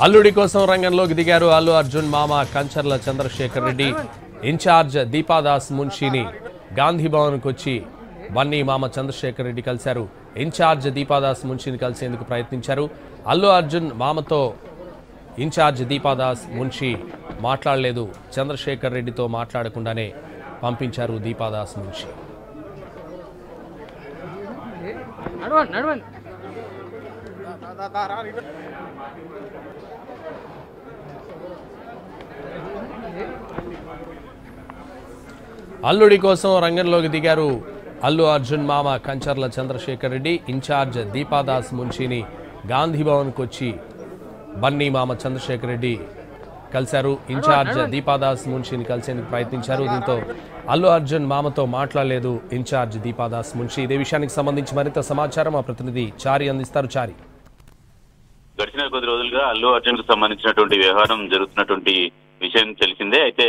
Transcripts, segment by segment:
అల్లుడి కోసం రంగంలోకి దిగారు అల్లు అర్జున్ మామ కంచర్ల చంద్రశేఖర్ రెడ్డి. ఇన్ఛార్జ్ దీపాదాస్ మున్షిని గాంధీ భవన్కు వచ్చి బన్నీ మామ చంద్రశేఖర్ రెడ్డి కలిశారు. ఇన్ఛార్జ్ దీపాదాస్ మున్షిని కలిసేందుకు ప్రయత్నించారు. అల్లు అర్జున్ మామతో ఇన్ఛార్జ్ దీపాదాస్ మున్షి మాట్లాడలేదు. చంద్రశేఖర్ రెడ్డితో మాట్లాడకుండానే పంపించారు దీపాదాస్ మున్షి. అల్లుడి కోసం రంగంలోకి దిగారు అల్లు అర్జున్ మామ కంచర్ల చంద్రశేఖర్ రెడ్డి. ఇన్ఛార్జ్ దీపాదాస్ మున్షిని గాంధీ భవన్కు వచ్చి బన్నీ మామ చంద్రశేఖర్ రెడ్డి కలిశారు. ఇన్ఛార్జ్ దీపాదాస్ మున్షిని కలిసేందుకు ప్రయత్నించారు. దీంతో అల్లు అర్జున్ మామతో మాట్లాడలేదు ఇన్ఛార్జ్ దీపాదాస్ మున్షి. ఇదే విషయానికి సంబంధించి మరింత సమాచారం మా ప్రతినిధి చారి అందిస్తారు. చారి, గడిచిన కొద్ది రోజులుగా అల్లు అర్జున్ కు సంబంధించినటువంటి వ్యవహారం జరుగుతున్నటువంటి విషయం తెలిసిందే. అయితే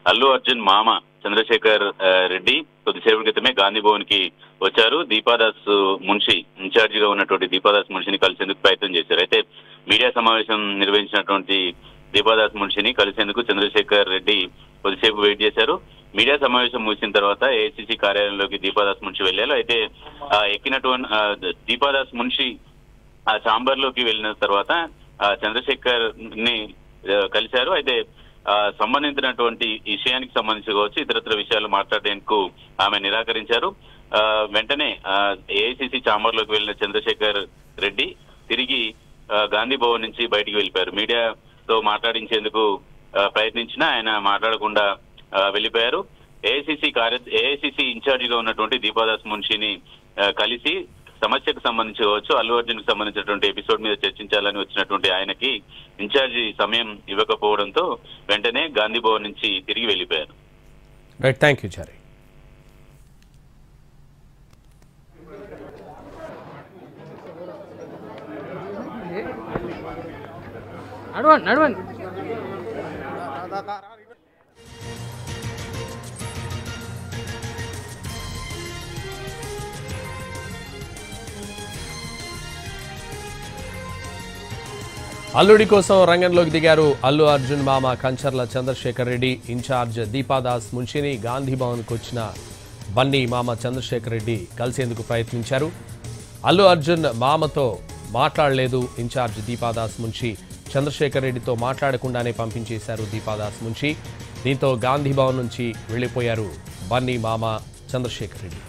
అల్లు అర్జున్ మామ చంద్రశేఖర్ రెడ్డి కొద్దిసేపటి క్రితమే గాంధీ భవన్ కి వచ్చారు. దీపాదాస్ మున్షి ఇన్ఛార్జ్ గా ఉన్నటువంటి దీపాదాస్ మున్షిని కలిసేందుకు ప్రయత్నం చేశారు. అయితే మీడియా సమావేశం నిర్వహించినటువంటి దీపాదాస్ మున్షిని కలిసేందుకు చంద్రశేఖర్ రెడ్డి కొద్దిసేపు వెయిట్ చేశారు. మీడియా సమావేశం ముగిసిన తర్వాత ఏఐసిసి కార్యాలయంలోకి దీపాదాస్ మున్షి వెళ్లారు. అయితే ఎక్కినటువంటి దీపాదాస్ మున్షి ఆ ఛాంబర్ లోకి వెళ్ళిన తర్వాత చంద్రశేఖర్ ని కలిశారు. అయితే సంబంధించినటువంటి విషయానికి సంబంధించి కావచ్చు ఇతరత్ర విషయాలు మాట్లాడేందుకు ఆమె నిరాకరించారు. వెంటనే ఏఐసిసి ఛాంబర్ లోకి వెళ్లిన చంద్రశేఖర్ రెడ్డి తిరిగి గాంధీ భవన్ నుంచి బయటికి వెళ్ళిపోయారు. మీడియాతో మాట్లాడించేందుకు ప్రయత్నించినా ఆయన మాట్లాడకుండా వెళ్లిపోయారు. ఏఐసిసి ఇన్ఛార్జ్ గా ఉన్నటువంటి దీపాదాస్ మున్షిని కలిసి సమస్యకు సంబంధించి కావచ్చు అల్లు అర్జున్ కు సంబంధించినటువంటి ఎపిసోడ్ మీద చర్చించాలని వచ్చినటువంటి ఆయనకి ఇన్ఛార్జి సమయం ఇవ్వకపోవడంతో వెంటనే గాంధీ భవన్ నుంచి తిరిగి వెళ్లిపోయారు. రైట్, థ్యాంక్ యూ చారి. అల్లుడి కోసం రంగంలోకి దిగారు అల్లు అర్జున్ మామ కంచర్ల చంద్రశేఖర్ రెడ్డి. ఇన్ఛార్జ్ దీపాదాస్ మున్షిని గాంధీ భవన్కు వచ్చిన బన్నీ మామ చంద్రశేఖర్ రెడ్డి కలిసేందుకు ప్రయత్నించారు. అల్లు అర్జున్ మామతో మాట్లాడలేదు ఇన్ఛార్జ్ దీపాదాస్ మున్షి. చంద్రశేఖర్ రెడ్డితో మాట్లాడకుండానే పంపించేశారు దీపాదాస్ మున్షి. దీంతో గాంధీ భవన్ నుంచి వెళ్లిపోయారు బన్నీ మామ చంద్రశేఖర్ రెడ్డి.